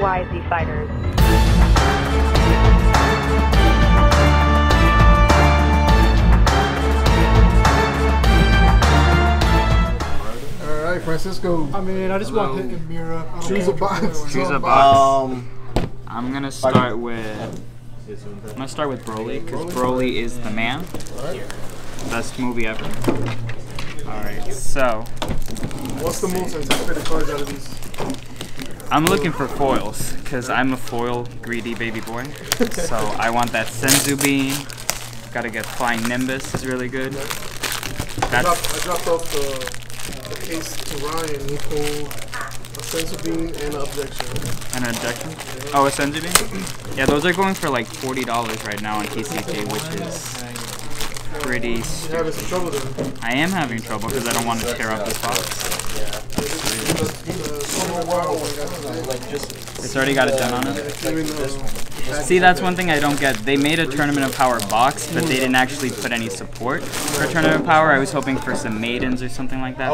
XYZ Fighters. Alright, Francisco. I mean, I just want hit and Mira. Choose a box. Choose a box. I'm gonna start with Broly, because Broly is the man. Best movie ever. Alright, so what's the most anticipated cards out of these? I'm looking for foils, because I'm a foil greedy baby boy. So I want that Senzu Bean. Gotta get Flying Nimbus, is really good. I dropped off the case to Ryan. He pulled a Senzu Bean and an objection. An objection? Oh, a Senzu Bean? Yeah, those are going for like $40 right now on TCG, which is pretty stupid. You're having some trouble then. I am having trouble because I don't want to tear up this box. It's already got a dent on it. See, that's one thing I don't get. They made a Tournament of Power box, but they didn't actually put any support for Tournament of Power. I was hoping for some maidens or something like that.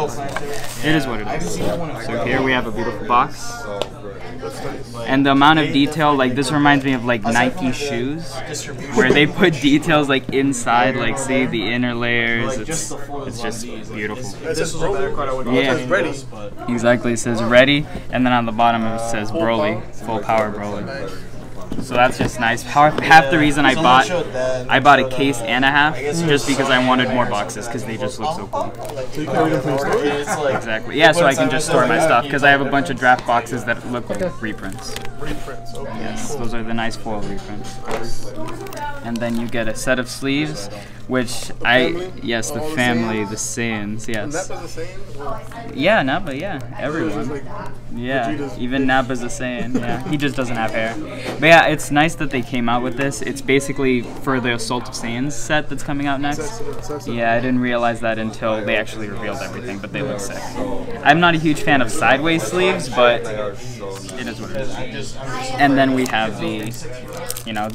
It is what it is. So here we have a beautiful box. And the amount of detail, like this reminds me of like Nike shoes, where they put details like inside, like see the inner layers. It's just beautiful. Yeah, exactly. It says ready, and then on the bottom it says Broly, full power Broly. So that's just nice. Half the reason I bought a case and a half just because I wanted more boxes because they just look so cool. Exactly. Yeah, so I can just store my stuff because I have a bunch of draft boxes that look like reprints. Reprints, okay. Yes, those are the nice foil reprints. And then you get a set of sleeves, which yes, the family, the Saiyans, yes. Nappa's a Saiyan? Yeah, Nappa, yeah, everyone. Yeah, even Nappa's a Saiyan, yeah. He just doesn't have hair. But yeah, it's nice that they came out with this. It's basically for the Assault of Saiyans set that's coming out next. Yeah, I didn't realize that until they actually revealed everything, but they look sick. I'm not a huge fan of sideways sleeves, but it is what it is. And then we have the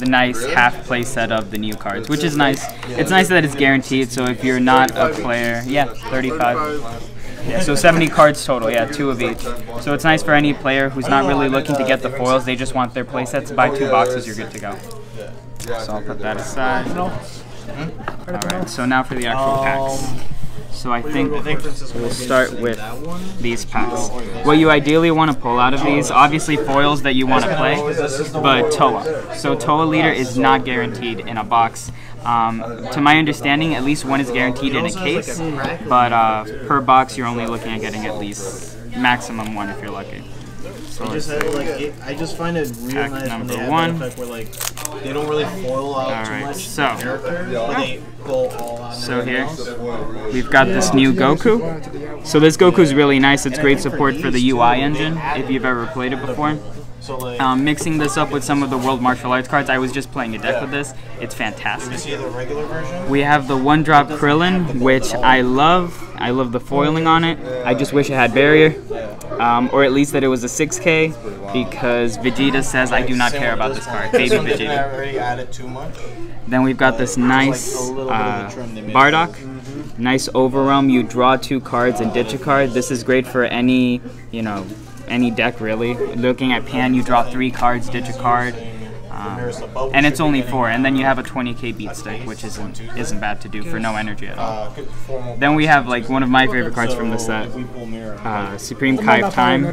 nice half play set of the new cards, which is nice. It's nice that it's guaranteed, so if you're not a player, yeah, 35. Yeah, so 70 cards total, yeah, 2 of each. So it's nice for any player who's not really looking to get the foils, they just want their play sets. Buy 2 boxes, you're good to go. So I'll put that aside. Alright, so now for the actual packs. So I think we'll start with these packs. What you ideally want to pull out of these, obviously foils that you want to play, but Toa. So Toa Leader is not guaranteed in a box. To my understanding, at least one is guaranteed in a case, but per box you're only looking at getting at least maximum 1 if you're lucky. So I just find it real nice when they have that effect where like they don't really foil out too much character, but they go all out. So here we've got this new Goku. So this Goku is really nice. It's great support for the UI engine if you've ever played it before. Mixing this up with some of the World Martial Arts cards, I was just playing a deck with this. It's fantastic. We have the 1-drop Krillin, which I love. I love the foiling on it. I just wish it had barrier, or at least that it was a 6K, because Vegeta says I do not care about this card. Baby Vegeta. Then we've got this nice Bardock. Nice Overwhelm. You draw 2 cards and ditch a card. This is great for any, any deck really. Looking at Pan, you draw 3 cards, ditch a card, and it's only 4. And then you have a 20k beat stick, which isn't bad to do for no energy at all. Then we have like one of my favorite cards from the set, Supreme Kai of Time.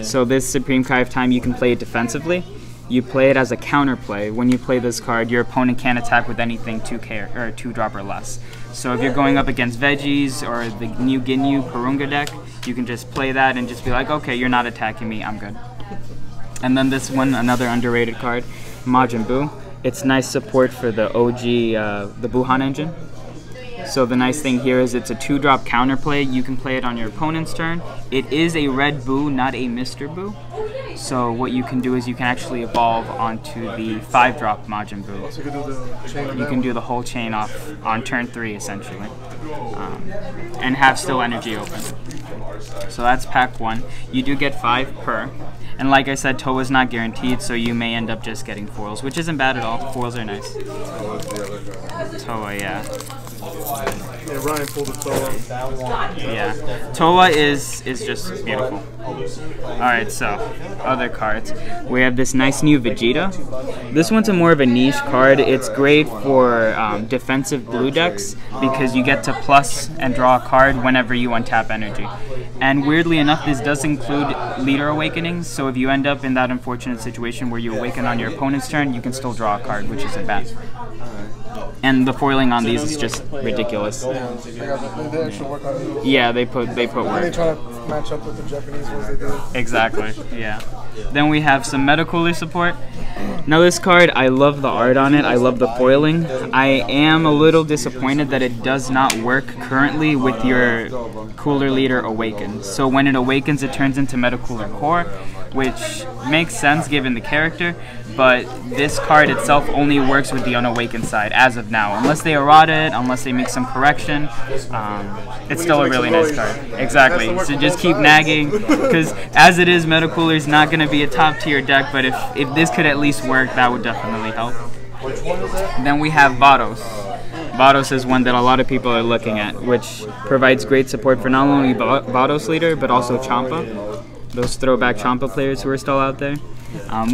So this Supreme Kai of Time, you can play it defensively. You play it as a counterplay. When you play this card, your opponent can't attack with anything 2K or 2-drop or less. So if you're going up against Veggies or the new Ginyu Purunga deck, you can just play that and just be like, okay, you're not attacking me, I'm good. And then this one, another underrated card, Majin Buu. It's nice support for the OG, the Buuhan engine. So the nice thing here is it's a 2-drop counterplay. You can play it on your opponent's turn. It is a red Buu, not a Mr. Buu. So what you can do is you can actually evolve onto the 5-drop Majin Buu. You can do the whole chain off on turn 3 essentially, and have still energy open. So that's pack 1. You do get 5 per. And like I said, Toa's not guaranteed, so you may end up just getting foils, which isn't bad at all. Foils are nice. Toa, yeah. Yeah, Ryan pulled a Toa. Yeah, Toa is just beautiful. Alright, so, other cards. We have this nice new Vegeta. This one's a more of a niche card. It's great for defensive blue decks because you get to plus and draw a card whenever you untap energy. And weirdly enough, this does include Leader Awakenings, so if you end up in that unfortunate situation where you awaken on your opponent's turn, you can still draw a card, which isn't bad. And the foiling on these is just ridiculous. Yeah, they put work. They try to match up with the Japanese ones they do. Exactly, yeah. Then we have some Meta Cooler support. Now this card, I love the art on it, I love the foiling. I am a little disappointed that it does not work currently with your Cooler Leader Awakened. So when it awakens, it turns into Meta Cooler Core, which makes sense given the character, but this card itself only works with the unawakened side as of now. Unless they errata it, unless they make some correction, it's still a really nice card. Exactly, so just keep nagging, because as it is, Meta Cooler is not going to be a top tier deck, but if this could at least work, that would definitely help. Then we have Vados. Vados is one that a lot of people are looking at, which provides great support for not only Vados Leader, but also Champa. Those throwback Champa players who are still out there.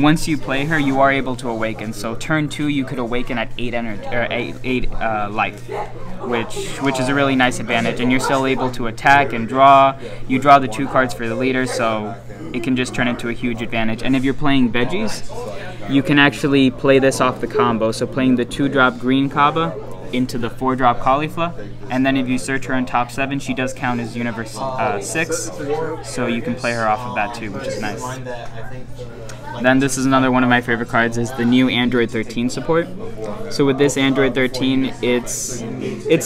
Once you play her, you are able to awaken. So turn 2, you could awaken at 8 energy or 8 life, which is a really nice advantage. And you're still able to attack and draw. You draw the 2 cards for the leader, so it can just turn into a huge advantage. And if you're playing veggies, you can actually play this off the combo. So playing the 2-drop green Kaba into the 4-drop Caulifla, and then if you search her in top 7, she does count as Universe 6, so you can play her off of that too, which is nice. Then this is another one of my favorite cards, is the new Android 13 support. So with this Android 13, it's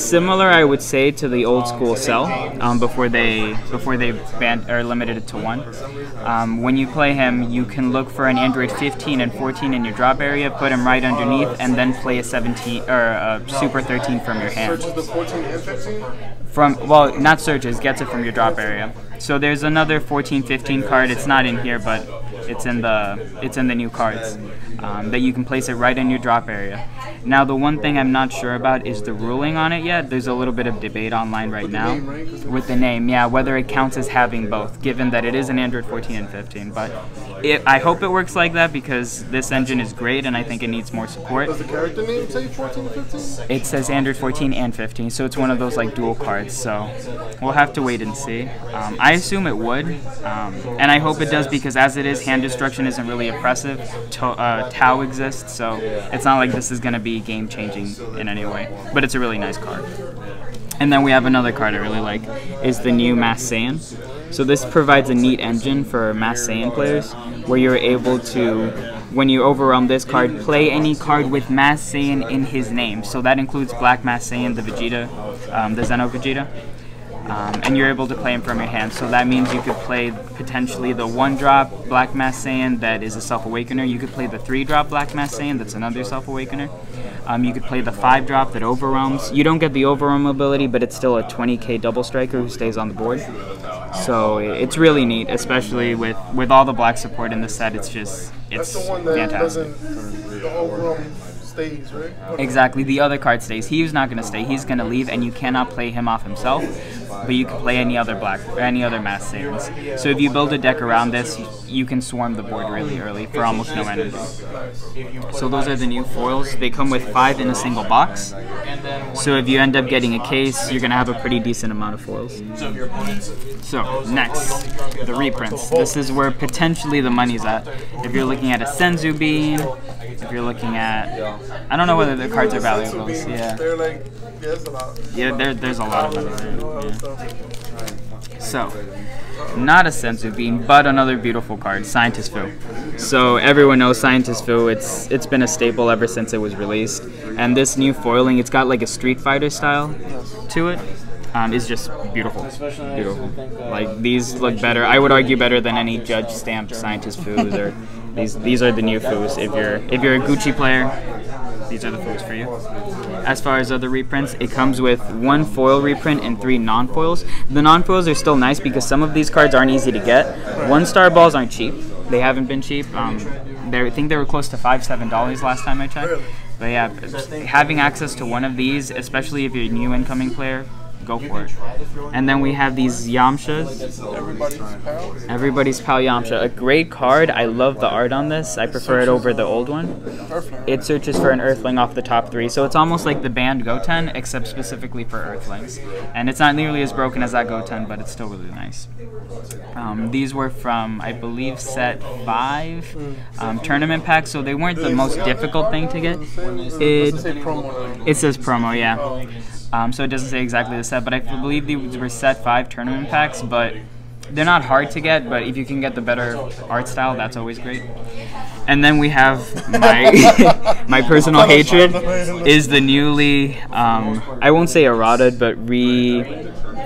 similar, I would say, to the old school Cell before they banned or limited it to 1. When you play him, you can look for an Android 15 and 14 in your drop area, put him right underneath, and then play a 17 or a Super 13 from your hand. Searches the 14 and 15? Well, not searches, gets it from your drop area. So there's another 14-15 card. It's not in here, but it's in the new cards that you can place it right in your drop area. Now the one thing I'm not sure about is the ruling on it yet. There's a little bit of debate online right now with the name, yeah, whether it counts as having both, given that it is an Android 14 and 15. But I hope it works like that because this engine is great and I think it needs more support. Does the character name say 14 and 15? It says Android 14 and 15, so it's one of those like dual cards. So we'll have to wait and see. I assume it would, and I hope it does because as it is, hand destruction isn't really oppressive. Tau exists, so it's not like this is going to be game-changing in any way. But it's a really nice card. And then we have another card I really like, is the new Mass Saiyan. So this provides a neat engine for Mass Saiyan players, where you're able to, when you overwhelm this card, play any card with Mass Saiyan in his name. So that includes Black Mass Saiyan, the Vegeta, the Xeno Vegeta. And you're able to play him from your hand. So that means you could play potentially the 1-drop Black Mass Saiyan that is a Self-Awakener. You could play the 3-drop Black Mass Saiyan that's another Self-Awakener. You could play the 5-drop that overwhelms. You don't get the overwhelm ability, but it's still a 20k double striker who stays on the board. So it's really neat, especially with all the black support in the set. It's That's the one that fantastic. The overwhelm stays, right? Exactly, the other card stays. He's not going to stay. He's going to leave, and you cannot play him off himself. But you can play any other Mass Saiyans. So if you build a deck around this, you can swarm the board really early for almost no energy. So those are the new foils. They come with 5 in a single box. So if you end up getting a case, you're going to have a pretty decent amount of foils. So next, the reprints. This is where potentially the money's at. If you're looking at a Senzu Bean, if you're looking at, I don't know whether the cards are valuable. Yeah. Yeah, there's a lot of money there. Yeah. So, not a Senzu Bean, but another beautiful card, Scientist Fu. So everyone knows Scientist Fu. It's been a staple ever since it was released. And this new foiling, it's got like a Street Fighter style to it. Is just beautiful. Beautiful. Like these look better. I would argue better than any Judge stamped Scientist Fus. Or these are the new Fus. If you're a Gucci player, these are the Fus for you. As far as other reprints, it comes with 1 foil reprint and 3 non-foils. The non-foils are still nice because some of these cards aren't easy to get. 1-star balls aren't cheap. They haven't been cheap. I think they were close to $5-7 last time I checked. But yeah, having access to one of these, especially if you're a new incoming player, go for it. And then we have these Yamchas. Everybody's Pal Yamcha. A great card. I love the art on this. I prefer it over the old one. It searches for an Earthling off the top 3. So it's almost like the banned Goten, except specifically for Earthlings. And it's not nearly as broken as that Goten, but it's still really nice. These were from, I believe, set 5 tournament packs, so they weren't the most difficult thing to get. It says promo, yeah. So it doesn't say exactly the set, but I believe these were set 5 tournament packs, but they're not hard to get, but if you can get the better art style, that's always great. And then we have my my personal hatred is the newly, I won't say errated, but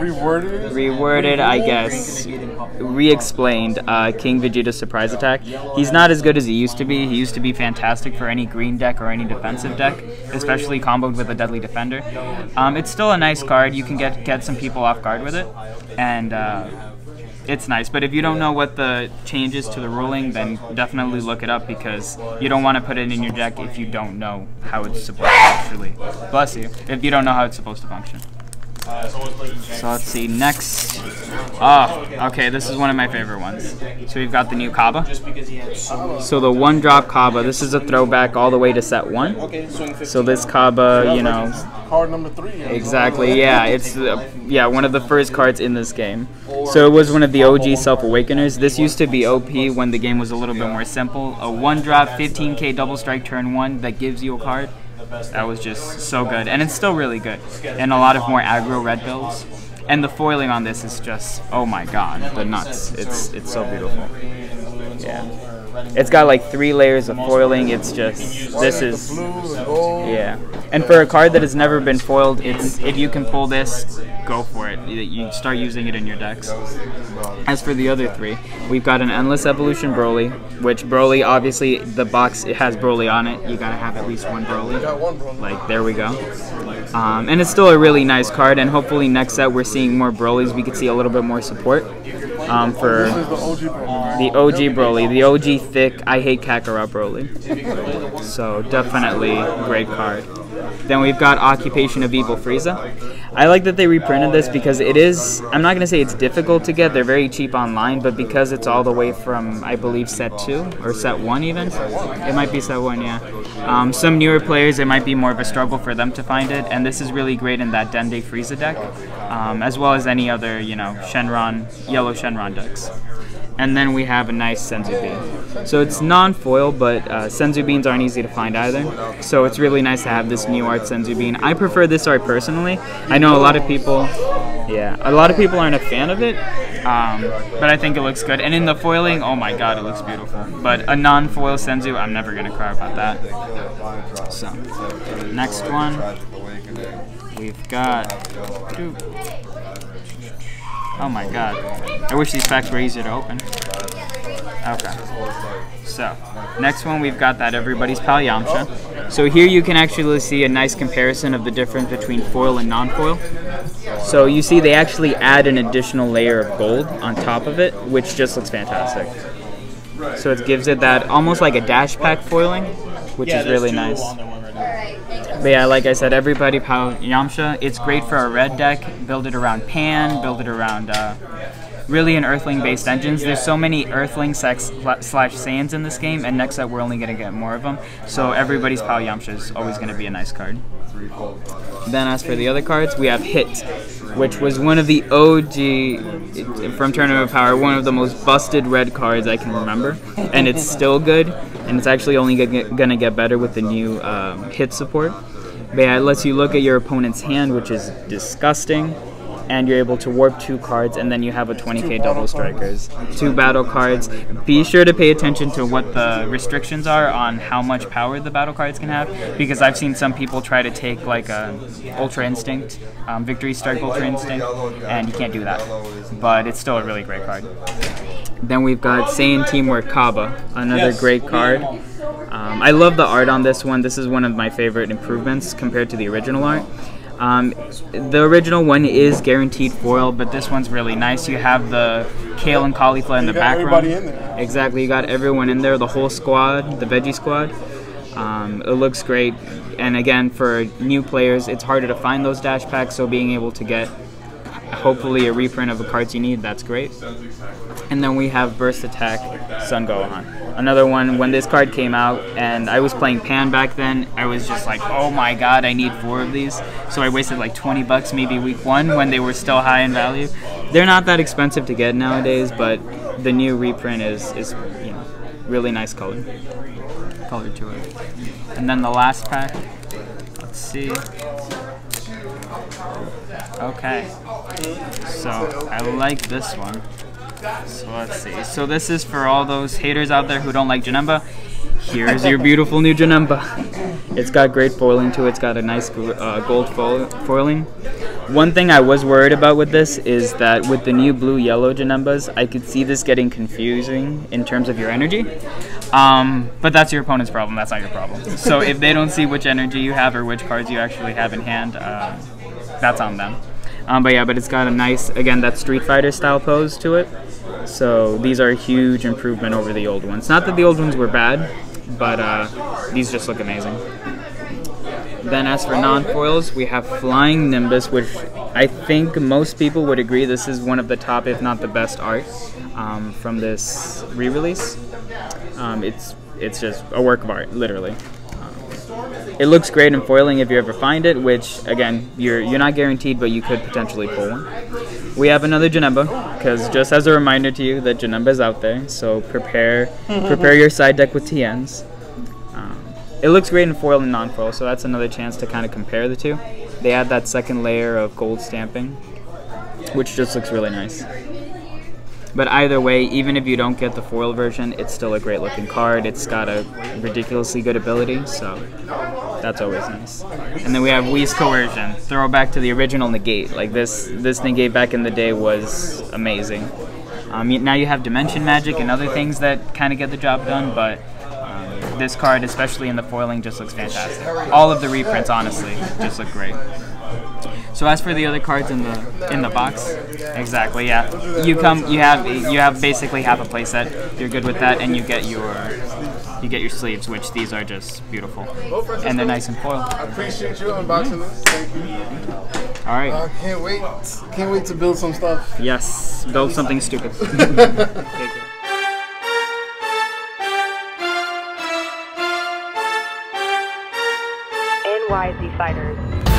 reworded, I guess, re-explained King Vegeta Surprise Attack. He's not as good as he used to be. He used to be fantastic for any green deck or any defensive deck, especially comboed with a Deadly Defender. It's still a nice card. You can get some people off guard with it, and it's nice. But if you don't know what the changes to the ruling, then definitely look it up, because you don't want to put it in your deck if you don't know how it's supposed to actually. Bless you. If you don't know how it's supposed to function. So let's see, next. Oh, okay, this is one of my favorite ones. So we've got the new Kaba. So the 1-drop Kaba, this is a throwback all the way to set 1. So this Kaba, you know. Card number 3. Exactly, yeah, it's one of the first cards in this game. So it was one of the OG Self-Awakeners. This used to be OP when the game was a little bit more simple. A 1-drop, 15k double strike turn 1 that gives you a card. That was just so good, and it's still really good in a lot of more aggro red builds. And the foiling on this is just, oh my god, the nuts. It's so beautiful. Yeah, it's got like 3 layers of foiling. It's just, this is, yeah. And for a card that has never been foiled, it's, if you can pull this, go for it. You start using it in your decks. As for the other 3, we've got an Endless Evolution Broly, which Broly, obviously, the box, it has Broly on it. You gotta have at least one Broly. Like, there we go. And it's still a really nice card, and hopefully next set we're seeing more Brolys. We could see a little bit more support for the OG Broly, the OG thick, I hate Kakarot Broly. So definitely great card. Then we've got Occupation of Evil Frieza. I like that they reprinted this because it is, I'm not going to say it's difficult to get, they're very cheap online, but because it's all the way from, I believe, set 2, or set 1 even, it might be set 1, yeah. Some newer players, it might be more of a struggle for them to find it, and this is really great in that Dende Frieza deck, as well as any other, you know, Shenron, yellow Shenron decks. And then we have a nice Senzu Bean. So it's non-foil, but Senzu Beans aren't easy to find either. So it's really nice to have this new art Senzu Bean. I prefer this art personally. I know a lot of people, a lot of people aren't a fan of it, but I think it looks good. And in the foiling, oh my god, it looks beautiful. But a non-foil Senzu, I'm never gonna cry about that. So, next one, we've got. Oh my god. I wish these packs were easier to open. Okay. So, next one we've got that Everybody's Pal Yamcha. So here you can actually see a nice comparison of the difference between foil and non-foil. So you see they actually add an additional layer of gold on top of it, which just looks fantastic. So it gives it that almost like a dash pack foiling, which is really nice. But yeah, like I said, Everybody Pal Yamcha, it's great for a red deck. Build it around Pan, build it around really in Earthling-based engines. There's so many Earthling slash Saiyans in this game, and next set we're only going to get more of them. So Everybody's Pal Yamcha is always going to be a nice card. Then as for the other cards, we have Hit, which was one of the OG, from Tournament of Power, one of the most busted red cards I can remember. And it's still good, and it's actually only going to get better with the new Hit support. But yeah, it lets you look at your opponent's hand, which is disgusting. And you're able to warp 2 cards, and then you have a 20k double strikers. 2 battle cards. Be sure to pay attention to what the restrictions are on how much power the battle cards can have, because I've seen some people try to take like a Ultra Instinct, Victory Strike Ultra Instinct, and you can't do that. But it's still a really great card. Then we've got Saiyan Teamwork Kaba, another great card. I love the art on this one. This is one of my favorite improvements compared to the original art. The original one is guaranteed foil, but this one's really nice. You have the Kale and Cauliflower in the background. Everybody in there. Exactly, you got everyone in there, the whole squad, the Veggie squad. It looks great, and again, for new players, it's harder to find those dash packs, so being able to get hopefully a reprint of the cards you need, that's great. And then we have Burst Attack Sun Gohan. Another one, when this card came out, and I was playing Pan back then, I was just like, oh my god, I need 4 of these. So I wasted like 20 bucks maybe week 1 when they were still high in value. They're not that expensive to get nowadays, but the new reprint is you know, really nice color to it. And then the last pack, let's see. Okay, so I like this one. So let's see. So this is for all those haters out there who don't like Janemba. Here's your beautiful new Janemba. It's got great foiling to it. It's got a nice gold foiling. One thing I was worried about with this is that with the new blue-yellow Janembas, I could see this getting confusing in terms of your energy. But that's your opponent's problem. That's not your problem. So if they don't see which energy you have or which cards you actually have in hand, that's on them. But it's got a nice, again, that Street Fighter style pose to it. So these are a huge improvement over the old ones. Not that the old ones were bad, but these just look amazing. Then as for non-foils, we have Flying Nimbus, which I think most people would agree this is one of the top, if not the best art from this re-release. It's just a work of art, literally. It looks great in foiling if you ever find it, which, again, you're not guaranteed, but you could potentially pull one. We have another Janemba, because just as a reminder to you that Janemba is out there, so prepare your side deck with TNs. It looks great in foil and non-foil, so that's another chance to kind of compare the two. They add that second layer of gold stamping, which just looks really nice. But either way, even if you don't get the foil version, it's still a great looking card. It's got a ridiculously good ability, so that's always nice. And then we have Whi's Coercion, throwback to the original Negate. Like this Negate back in the day was amazing. Now you have Dimension Magic and other things that kind of get the job done, but this card, especially in the foiling, just looks fantastic. All of the reprints, honestly, just look great. So as for the other cards in the box, exactly, yeah. You have basically half a playset. You're good with that, and you get your sleeves, which these are just beautiful, and they're nice and foil. I appreciate you unboxing this. Thank you. All right. Can't wait to build some stuff. Yes, build something stupid. Take care. NYZ Fighters.